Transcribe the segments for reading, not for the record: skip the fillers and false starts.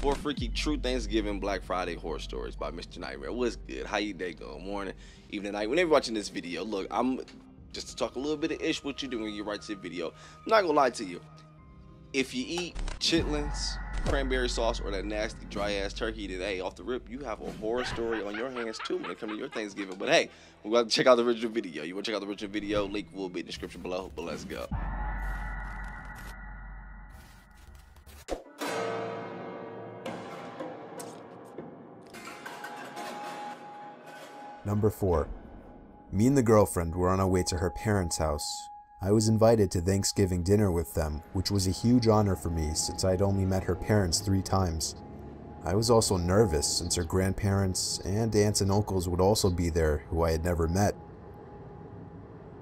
for freaky True Thanksgiving Black Friday Horror Stories by Mr. Nightmare. What's good? How you day going? Morning, evening, night. Whenever you're watching this video, look, I'm just to talk a little bit of ish what you're doing when you right to the video. I'm not gonna lie to you. If you eat chitlins, cranberry sauce, or that nasty dry ass turkey, then hey, off the rip, you have a horror story on your hands too when it comes to your Thanksgiving. But hey, we're going to check out the original video. You want to check out the original video? Link will be in the description below. But let's go. Number 4. Me and the girlfriend were on our way to her parents' house. I was invited to Thanksgiving dinner with them, which was a huge honor for me since I'd only met her parents 3 times. I was also nervous since her grandparents and aunts and uncles would also be there who I had never met.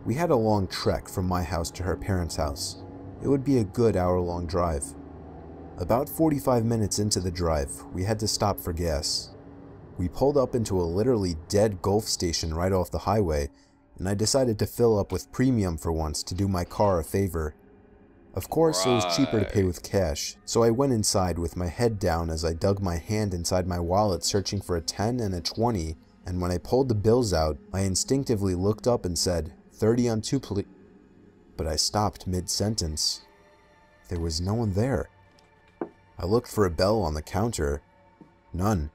We had a long trek from my house to her parents' house. It would be a good hour-long drive. About 45 minutes into the drive, we had to stop for gas. We pulled up into a literally dead Gulf station right off the highway, and I decided to fill up with premium for once to do my car a favor. Of course, it was cheaper to pay with cash, so I went inside with my head down as I dug my hand inside my wallet searching for a 10 and a 20, and when I pulled the bills out, I instinctively looked up and said, 30 on 2 please. But I stopped mid-sentence. There was no one there. I looked for a bell on the counter. None.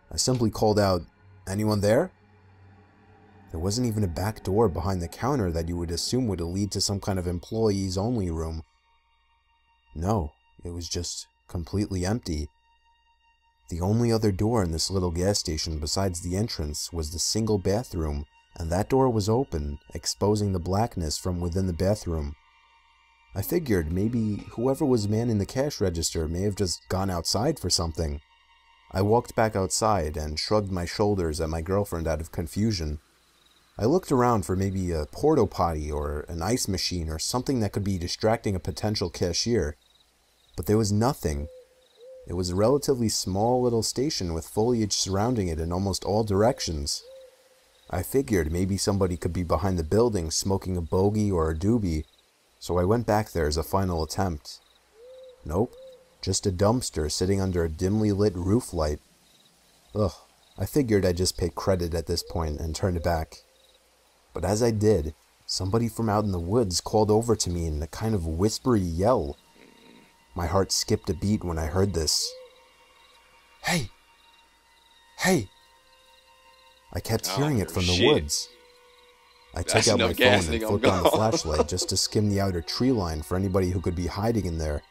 I simply called out, "Anyone there?" There wasn't even a back door behind the counter that you would assume would lead to some kind of employees-only room. No, it was just completely empty. The only other door in this little gas station besides the entrance was the single bathroom, and that door was open, exposing the blackness from within the bathroom. I figured maybe whoever was manning the cash register may have just gone outside for something. I walked back outside and shrugged my shoulders at my girlfriend out of confusion. I looked around for maybe a porta potty or an ice machine or something that could be distracting a potential cashier, but there was nothing. It was a relatively small little station with foliage surrounding it in almost all directions. I figured maybe somebody could be behind the building smoking a bogey or a doobie, so I went back there as a final attempt. Nope. Just a dumpster sitting under a dimly lit roof light. Ugh, I figured I'd just pay credit at this point and turned back. But as I did, somebody from out in the woods called over to me in a kind of whispery yell. My heart skipped a beat when I heard this. Hey! Hey! I kept hearing it from the woods. I took out my phone and flipped on the flashlight just to skim the outer tree line for anybody who could be hiding in there.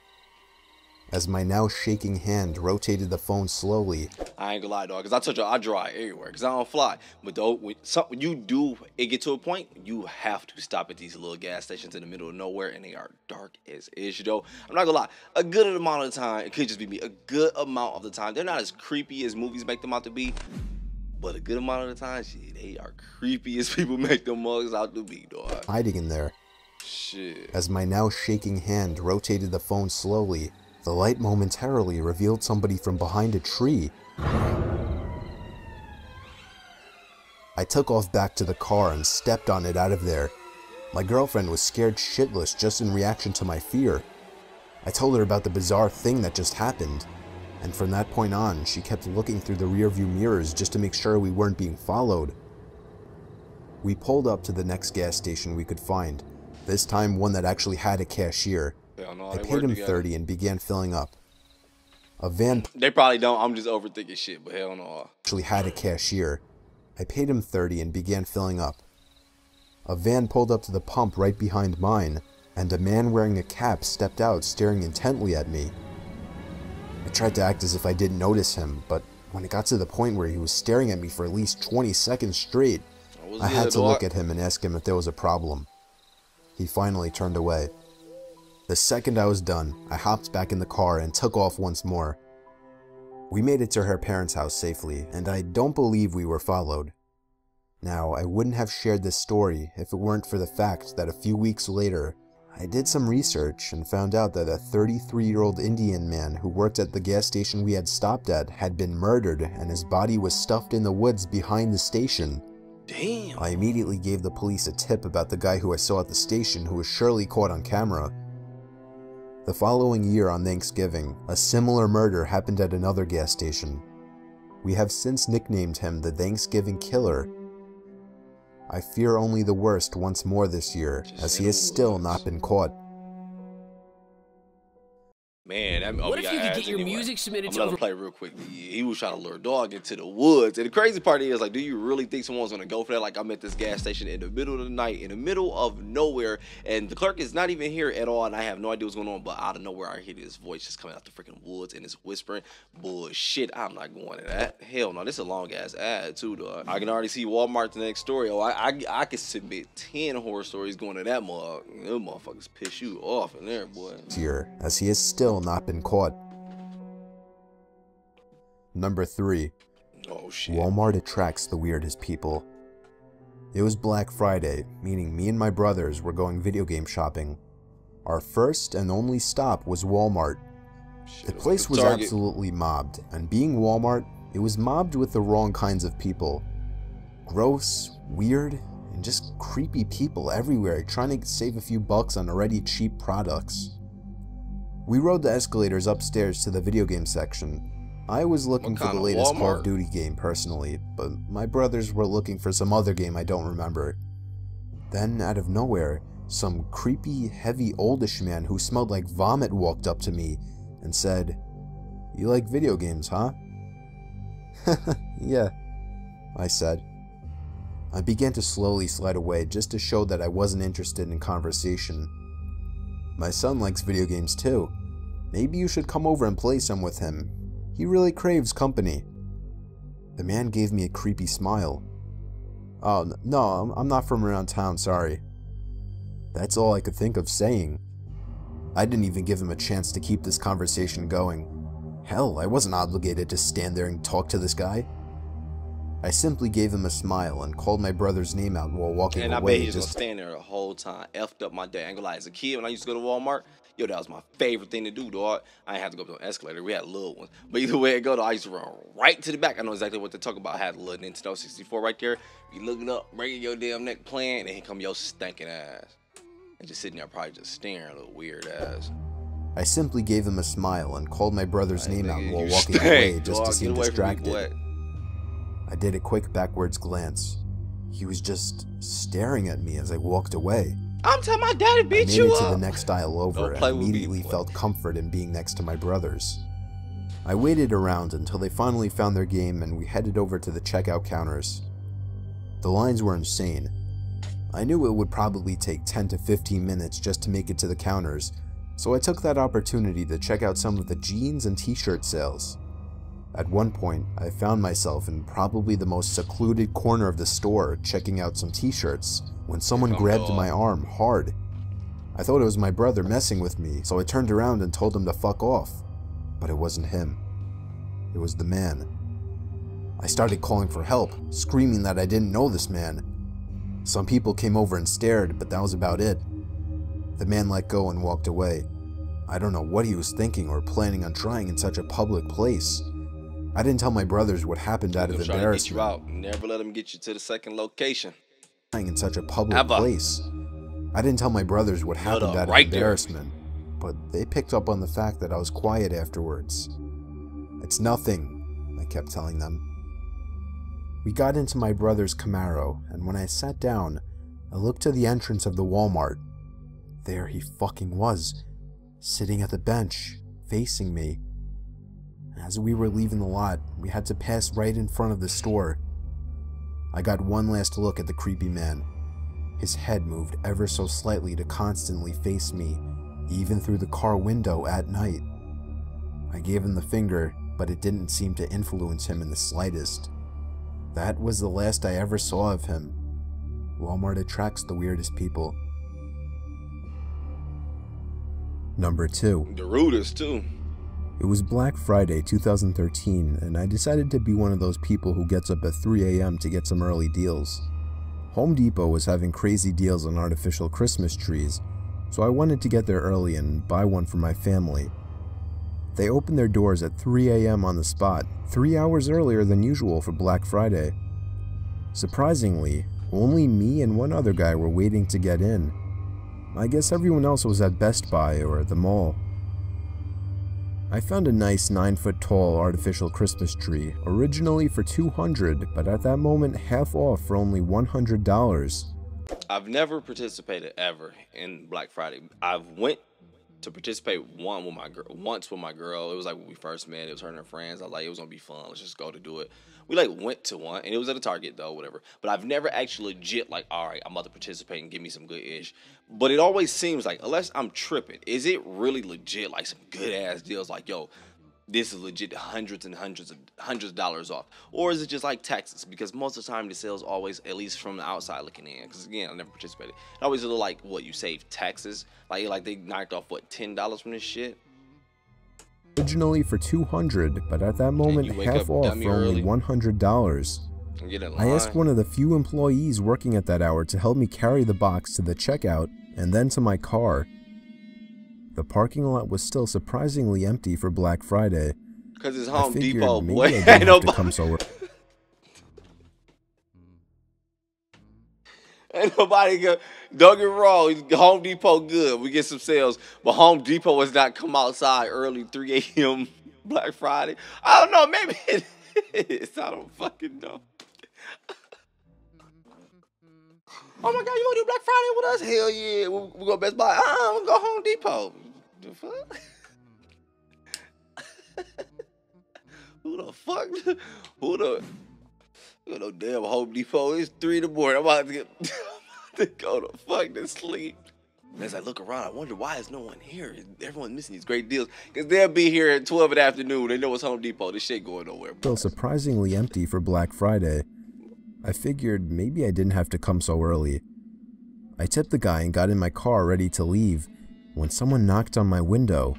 As my now shaking hand rotated the phone slowly. I ain't gonna lie, dog, because I told you I drive everywhere, because I don't fly. But though, when you do it get to a point, you have to stop at these little gas stations in the middle of nowhere, and they are dark as ish, though. I'm not gonna lie, a good amount of the time, it could just be me, a good amount of the time, they're not as creepy as movies make them out to be, but a good amount of the time, shit, they are creepy as people make them mugs out to be, dog. Hiding in there. Shit. As my now shaking hand rotated the phone slowly, the light momentarily revealed somebody from behind a tree. I took off back to the car and stepped on it out of there. My girlfriend was scared shitless just in reaction to my fear. I told her about the bizarre thing that just happened, and from that point on, she kept looking through the rearview mirrors just to make sure we weren't being followed. We pulled up to the next gas station we could find, this time one that actually had a cashier. I paid him 30 and began filling up. A van... They probably don't, I'm just overthinking shit, but hell no. Actually had a cashier. I paid him 30 and began filling up. A van pulled up to the pump right behind mine, and a man wearing a cap stepped out staring intently at me. I tried to act as if I didn't notice him, but when it got to the point where he was staring at me for at least 20 seconds straight, I had to look at him and ask him if there was a problem. He finally turned away. The second I was done, I hopped back in the car and took off once more. We made it to her parents' house safely, and I don't believe we were followed. Now, I wouldn't have shared this story if it weren't for the fact that a few weeks later, I did some research and found out that a 33-year-old Indian man who worked at the gas station we had stopped at had been murdered and his body was stuffed in the woods behind the station. Damn. I immediately gave the police a tip about the guy who I saw at the station who was surely caught on camera. The following year on Thanksgiving, a similar murder happened at another gas station. We have since nicknamed him the Thanksgiving Killer. I fear only the worst once more this year, as he has still not been caught. Man, what if you could get your music submitted to I'm gonna play real quick. He was trying to lure dog into the woods, and the crazy part is, like, do you really think someone's gonna go for that? Like, I'm at this gas station in the middle of the night, in the middle of nowhere, and the clerk is not even here at all, and I have no idea what's going on. But out of nowhere, I hear this voice just coming out the freaking woods, and it's whispering. Bullshit! I'm not going to that. Hell no, this is a long ass ad too, dog. I can already see Walmart the next story. Oh, I could submit 10 horror stories going to that mug. Them motherfuckers piss you off in there, boy. Here, as he has still not been caught. Number 3. Oh shit. Walmart attracts the weirdest people. It was Black Friday, meaning me and my brothers were going video game shopping. Our first and only stop was Walmart. Shit, The place was absolutely mobbed, and being Walmart, it was mobbed with the wrong kinds of people. Gross, weird, and just creepy people everywhere trying to save a few bucks on already cheap products. We rode the escalators upstairs to the video game section. I was looking for the latest Call of Duty game personally, but my brothers were looking for some other game I don't remember. Then, out of nowhere, some creepy, heavy, oldish man who smelled like vomit walked up to me and said, "You like video games, huh?" "Yeah," I said. I began to slowly slide away just to show that I wasn't interested in conversation. "My son likes video games too. Maybe you should come over and play some with him. He really craves company." The man gave me a creepy smile. "Oh, no, I'm not from around town, sorry." That's all I could think of saying. I didn't even give him a chance to keep this conversation going. Hell, I wasn't obligated to stand there and talk to this guy. I simply gave him a smile and called my brother's name out while walking away. And I bet he's gonna stand there the whole time. Effed up my day. I ain't gonna lie, as a kid when I used to go to Walmart, yo, that was my favorite thing to do, dog. I didn't have to go up to an escalator. We had little ones. But either way it go, though, I used to run right to the back. I know exactly what to talk about. I had a little Nintendo 64 right there. You looking up, breaking your damn neck playing, and here come your stinking ass. And just sitting there probably just staring, a little weird ass. I simply gave him a smile and called my brother's name out while walking away just to seem distracted. I did a quick backwards glance. He was just staring at me as I walked away. I'm telling my daddy beat you up. I made it to the next aisle over and immediately felt comfort in being next to my brothers. I waited around until they finally found their game and we headed over to the checkout counters. The lines were insane. I knew it would probably take 10 to 15 minutes just to make it to the counters, so I took that opportunity to check out some of the jeans and t-shirt sales. At one point, I found myself in probably the most secluded corner of the store checking out some t-shirts when someone grabbed my arm hard. I thought it was my brother messing with me, so I turned around and told him to fuck off. But it wasn't him. It was the man. I started calling for help, screaming that I didn't know this man. Some people came over and stared, but that was about it. The man let go and walked away. I don't know what he was thinking or planning on trying in such a public place. I didn't tell my brothers what happened out of embarrassment. Get you out. Never let them get you to the second location. In such a public place. I didn't tell my brothers what happened out of embarrassment, but they picked up on the fact that I was quiet afterwards. "It's nothing," I kept telling them. We got into my brother's Camaro, and when I sat down, I looked to the entrance of the Walmart. There he fucking was, sitting at the bench, facing me. As we were leaving the lot, we had to pass right in front of the store. I got one last look at the creepy man. His head moved ever so slightly to constantly face me, even through the car window at night. I gave him the finger, but it didn't seem to influence him in the slightest. That was the last I ever saw of him. Walmart attracts the weirdest people. Number 2. The rudest too. It was Black Friday 2013, and I decided to be one of those people who gets up at 3 a.m. to get some early deals. Home Depot was having crazy deals on artificial Christmas trees, so I wanted to get there early and buy one for my family. They opened their doors at 3 a.m. on the spot, 3 hours earlier than usual for Black Friday. Surprisingly, only me and one other guy were waiting to get in. I guess everyone else was at Best Buy or the mall, I found a nice 9-foot tall artificial Christmas tree, originally for $200, but at that moment half off for only $100. I've never participated ever in Black Friday. I've went to participate once with my girl. It was like when we first met. It was her and her friends. I was like, it was gonna be fun. Let's just go to do it. We like went to one, and it was at a Target though, whatever. But I've never actually legit like, all right, I'm about to participate and give me some good ish. But it always seems like, unless I'm tripping, is it really legit like some good ass deals? Like, yo, this is legit hundreds and hundreds of dollars off, or is it just like taxes? Because most of the time the sales always, at least from the outside looking in, because again I never participated, it always look like what you save taxes, like they knocked off what $10 from this shit. Originally for $200, but at that moment half off for only $100. I asked one of the few employees working at that hour to help me carry the box to the checkout and then to my car. The parking lot was still surprisingly empty for Black Friday. Cause it's Home Depot, maybe boy. I didn't have to come so Ain't nobody good. Don't get me wrong, Home Depot good. We get some sales, but Home Depot has not come outside early 3 a.m. Black Friday. I don't know, maybe it is. I don't fucking know. Oh my God, you wanna do Black Friday with us? Hell yeah, we're going Best Buy. We'll go Home Depot. The fuck? Who the fuck? Who no damn Home Depot? It's 3 in the morning. I'm about to go to fucking sleep. As I look around, I wonder why is no one here? Everyone's missing these great deals. Because they'll be here at 12 in the afternoon. They know it's Home Depot. This shit going nowhere. Still surprisingly empty for Black Friday. I figured maybe I didn't have to come so early. I tipped the guy and got in my car ready to leave when someone knocked on my window.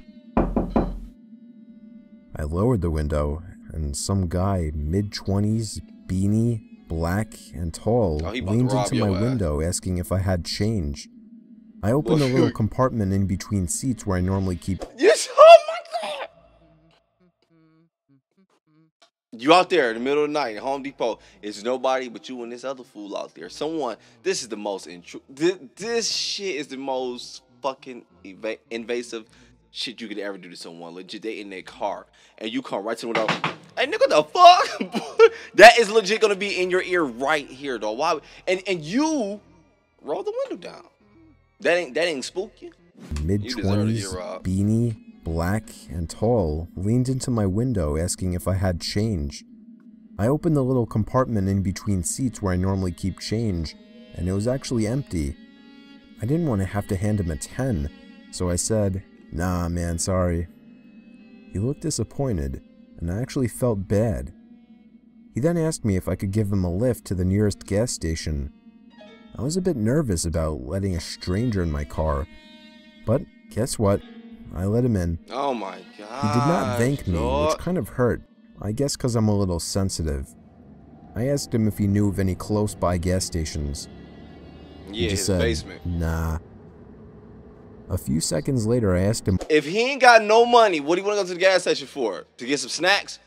I lowered the window and some guy, mid-20s, beanie, black, and tall, leaned into my window asking if I had change. I opened a little compartment in between seats where I normally keep... Yes, oh my God! You out there in the middle of the night at Home Depot, it's nobody but you and this other fool out there. Someone, this is the most this shit is the most fucking invasive shit you could ever do to someone. Legit, they in their car and you come right to the window. Hey nigga, the fuck? That is legit gonna be in your ear right here, though. Why? And you roll the window down. That ain't spook you. Mid-20s, beanie, black, and tall, leaned into my window asking if I had change. I opened the little compartment in between seats where I normally keep change, and it was actually empty. I didn't want to have to hand him a 10, so I said, "Nah, man, sorry." He looked disappointed, and I actually felt bad. He then asked me if I could give him a lift to the nearest gas station. I was a bit nervous about letting a stranger in my car, but guess what? I let him in. Oh my God. He did not thank me, which kind of hurt. I guess because I'm a little sensitive. I asked him if he knew of any close-by gas stations. Yeah, his basement. Nah. A few seconds later, I asked him, if he ain't got no money, what do you want to go to the gas station for? To get some snacks?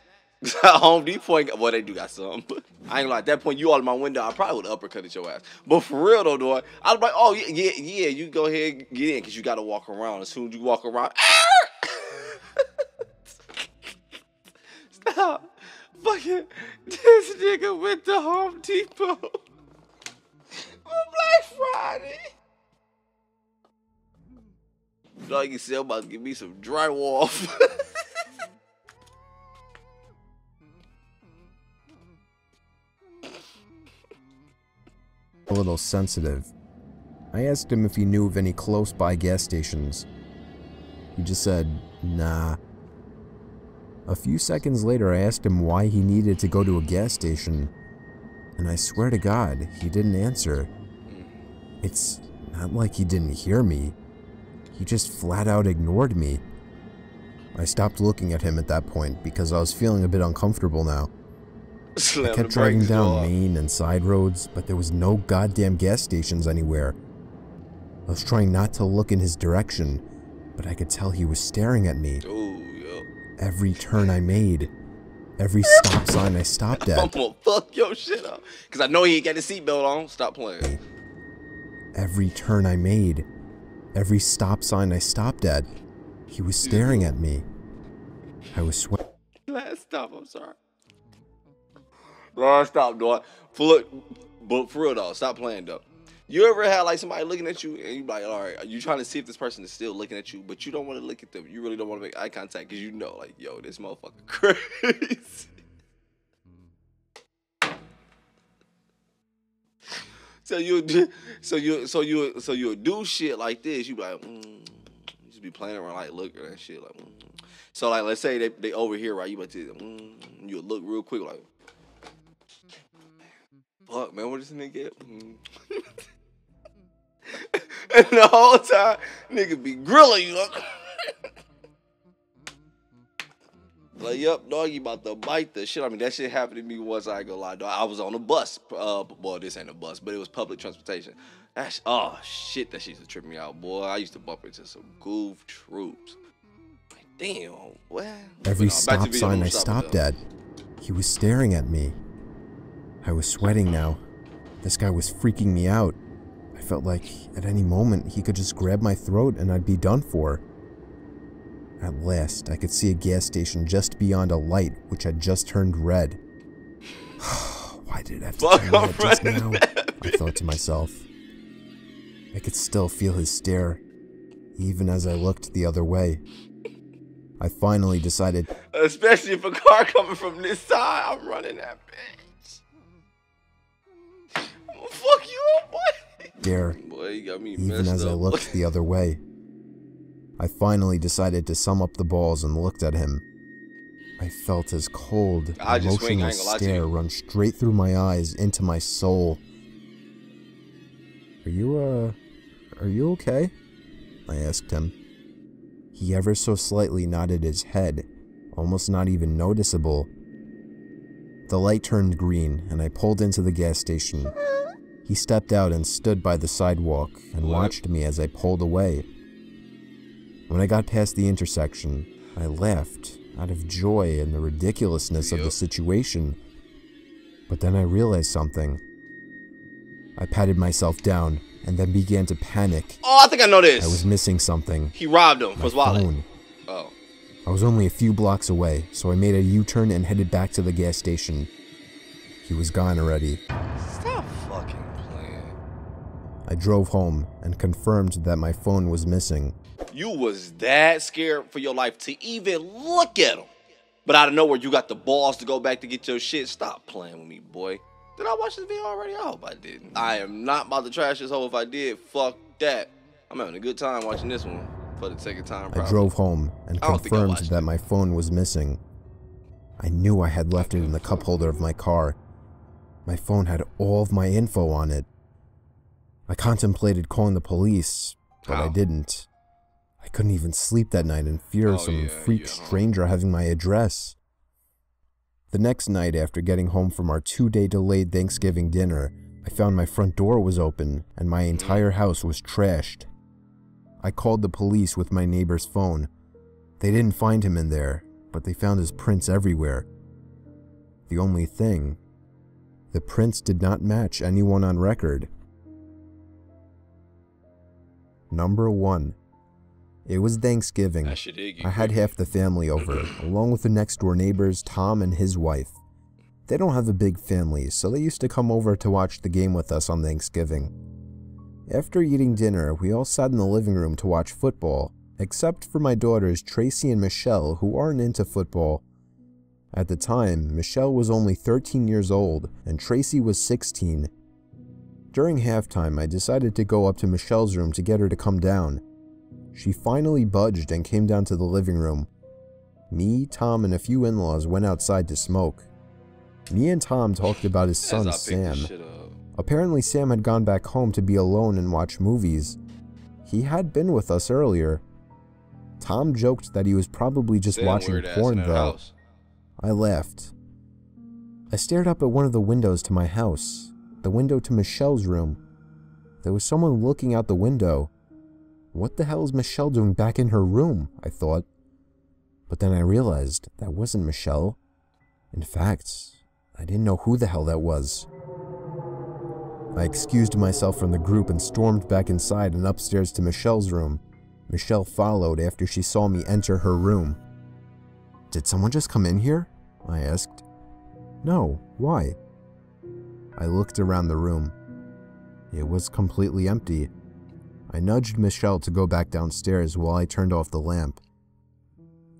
Home Depot, well, they do got some. I ain't gonna lie, at that point, you all in my window, I probably would uppercut your ass. But for real though, dog, I was like, oh, yeah, you go ahead and get in, because you got to walk around. As soon as you walk around, stop. Fucking, this nigga went to Home Depot on Black Friday. Dog, you said I'm about to give me some drywall. a little sensitive. I asked him if he knew of any close-by gas stations. He just said, nah. A few seconds later, I asked him why he needed to go to a gas station, and I swear to God, he didn't answer. It's not like he didn't hear me. He just flat out ignored me. I stopped looking at him at that point because I was feeling a bit uncomfortable now. I kept driving down main and side roads, but there was no goddamn gas stations anywhere. I was trying not to look in his direction, but I could tell he was staring at me. Every turn I made, every stop sign I stopped at. I'm gonna fuck your shit up, because I know he ain't got his seatbelt on. Stop playing. Every turn I made, every stop sign I stopped at, he was staring at me. I was sweating. Last stop, I'm sorry. Last stop, dog. But for real though, stop playing though. You ever had like somebody looking at you and you like, all right, are you trying to see if this person is still looking at you, but you don't want to look at them. You really don't want to make eye contact because you know, like, yo, this motherfucker crazy. So you'll do shit like this. You be like, you just be playing around like looking at shit like. So like, let's say they over here, right? You about to, you'll look real quick like, fuck man, what does this nigga get? And the whole time, nigga be grilling you. Like, yep, dog, you about to bite the shit. I mean, that shit happened to me once, I ain't gonna lie, dog. I was on a bus. Well, this ain't a bus, but it was public transportation. Oh, shit, that shit used to trip me out, boy. I used to bump into some goof troops. Like, damn, what? Every stop sign I stopped at, he was staring at me. I was sweating now. This guy was freaking me out. I felt like at any moment he could just grab my throat and I'd be done for. At last, I could see a gas station just beyond a light which had just turned red. Why did it have to turn red just now? I thought to myself. I could still feel his stare, even as I looked the other way. I finally decided, especially if a car coming from this side, I'm running that bitch. I'm gonna fuck you up, boy. Dare, boy, you got me even as I looked the other way. I finally decided to sum up the balls and looked at him. I felt his cold, emotionless stare run straight through my eyes into my soul. Are you okay? I asked him. He ever so slightly nodded his head, almost not even noticeable. The light turned green, and I pulled into the gas station. He stepped out and stood by the sidewalk and watched me as I pulled away. When I got past the intersection, I laughed out of joy and the ridiculousness of the situation. But then I realized something. I patted myself down and then began to panic. Oh, I think I know this. I was missing something. He robbed him for his wallet. Phone. Oh. I was only a few blocks away, so I made a U-turn and headed back to the gas station. He was gone already. Stop fucking playing. I drove home and confirmed that my phone was missing. You was that scared for your life to even look at him. But out of nowhere, you got the balls to go back to get your shit. Stop playing with me, boy. Did I watch this video already? I hope I didn't. I am not about to trash this hole. If I did, fuck that. I'm having a good time watching this one for the second time, probably. I drove home and confirmed that my phone was missing. I knew I had left it in the cup holder of my car. My phone had all of my info on it. I contemplated calling the police, but I didn't. I couldn't even sleep that night in fear of some freak stranger having my address. The next night, after getting home from our 2-day delayed Thanksgiving dinner, I found my front door was open and my entire house was trashed. I called the police with my neighbor's phone. They didn't find him in there, but they found his prints everywhere. The only thing, the prints did not match anyone on record. Number 1. It was Thanksgiving. I had half the family over, along with the next door neighbors, Tom and his wife. They don't have a big family, so they used to come over to watch the game with us on Thanksgiving. After eating dinner, we all sat in the living room to watch football, except for my daughters Tracy and Michelle, who aren't into football. At the time, Michelle was only 13 years old, and Tracy was 16. During halftime, I decided to go up to Michelle's room to get her to come down. She finally budged and came down to the living room. Me, Tom, and a few in-laws went outside to smoke. Me and Tom talked about his son, Sam. Apparently, Sam had gone back home to be alone and watch movies. He had been with us earlier. Tom joked that he was probably just watching porn, though. I laughed. I stared up at one of the windows to my house, the window to Michelle's room. There was someone looking out the window. What the hell is Michelle doing back in her room? I thought. But then I realized that wasn't Michelle. In fact, I didn't know who the hell that was. I excused myself from the group and stormed back inside and upstairs to Michelle's room. Michelle followed after she saw me enter her room. "Did someone just come in here?" I asked. "No, why?" I looked around the room. It was completely empty. I nudged Michelle to go back downstairs while I turned off the lamp.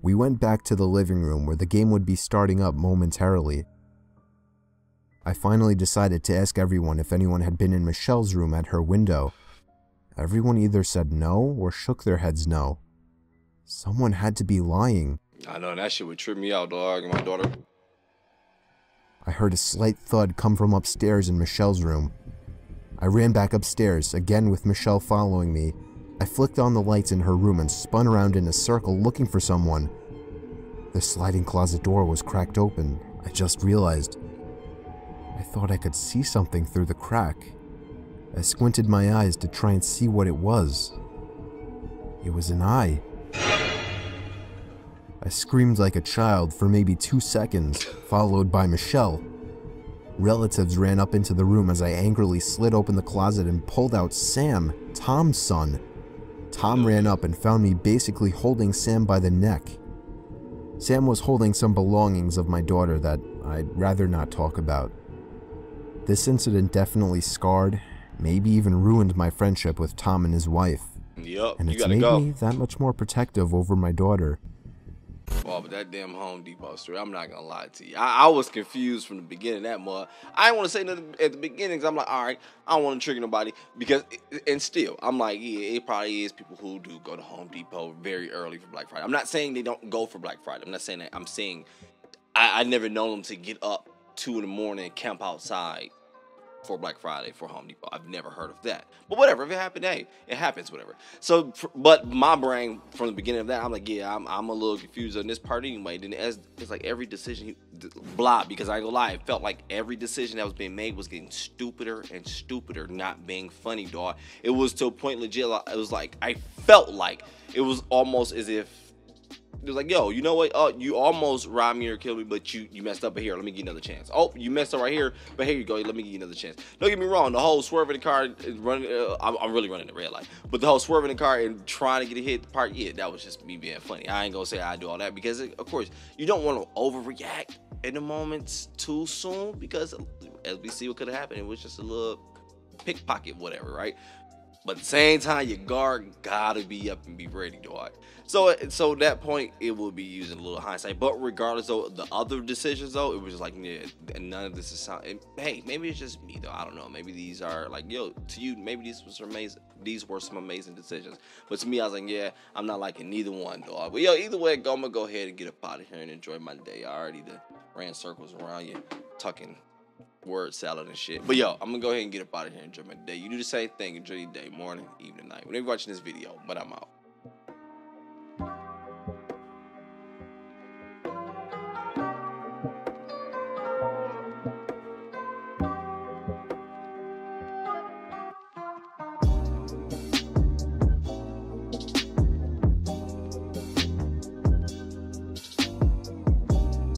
We went back to the living room where the game would be starting up momentarily. I finally decided to ask everyone if anyone had been in Michelle's room at her window. Everyone either said no or shook their heads no. Someone had to be lying. I know, that shit would trip me out, dog, and my daughter. I heard a slight thud come from upstairs in Michelle's room. I ran back upstairs, again with Michelle following me. I flicked on the lights in her room and spun around in a circle looking for someone. The sliding closet door was cracked open. I just realized. I thought I could see something through the crack. I squinted my eyes to try and see what it was. It was an eye. I screamed like a child for maybe 2 seconds, followed by Michelle. Relatives ran up into the room as I angrily slid open the closet and pulled out Sam, Tom's son. Tom ran up and found me basically holding Sam by the neck. Sam was holding some belongings of my daughter that I'd rather not talk about. This incident definitely scarred, maybe even ruined my friendship with Tom and his wife. Yup, and you it's gotta made go. me that much more protective over my daughter. Oh, but that damn Home Depot story, I'm not gonna lie to you. I was confused from the beginning of that mud. I didn't want to say nothing at the beginning because I'm like, all right, I don't want to trigger nobody. Because, and still, I'm like, yeah, it probably is people who do go to Home Depot very early for Black Friday. I'm not saying they don't go for Black Friday. I'm not saying that. I'm saying I never known them to get up 2 in the morning and camp outside for Black Friday for Home Depot. I've never heard of that. But whatever, if it happened, hey, it happens, whatever. So, but my brain from the beginning of that, I'm like, yeah, I'm a little confused on this part anyway. Then it's like every decision, blah, because I ain't gonna lie, it felt like every decision that was being made was getting stupider and stupider, not being funny, dog. It was to a point legit, it was like, I felt like it was almost as if it was like, yo, you know what? Oh, you almost robbed me or killed me, but you messed up here. Let me give you another chance. Oh, you messed up right here, but here you go. Let me give you another chance. Don't get me wrong. The whole swerving the car, running. I'm really running the red light, but the whole swerving the car and trying to get a hit part, yeah, that was just me being funny. I ain't gonna say I do all that because, of course, you don't want to overreact in the moments too soon because, as we see what could have happened, it was just a little pickpocket, whatever, right? But at the same time, your guard gotta be up and be ready, dog. So at that point, it will be using a little hindsight. But regardless of the other decisions, though, it was just like, yeah, none of this is hey, maybe it's just me, though. I don't know. Maybe these are like, yo, to you, maybe these was amazing. These were some amazing decisions. But to me, I was like, yeah, I'm not liking neither one, dog. But yo, either way, I'm gonna go ahead and get up out of here and enjoy my day. I already ran circles around you, tucking word salad and shit. But yo, I'm gonna go ahead and get up out of here and enjoy my day. You do the same thing. Enjoy your day, morning, evening, night. Whenever you're watching this video, but I'm out.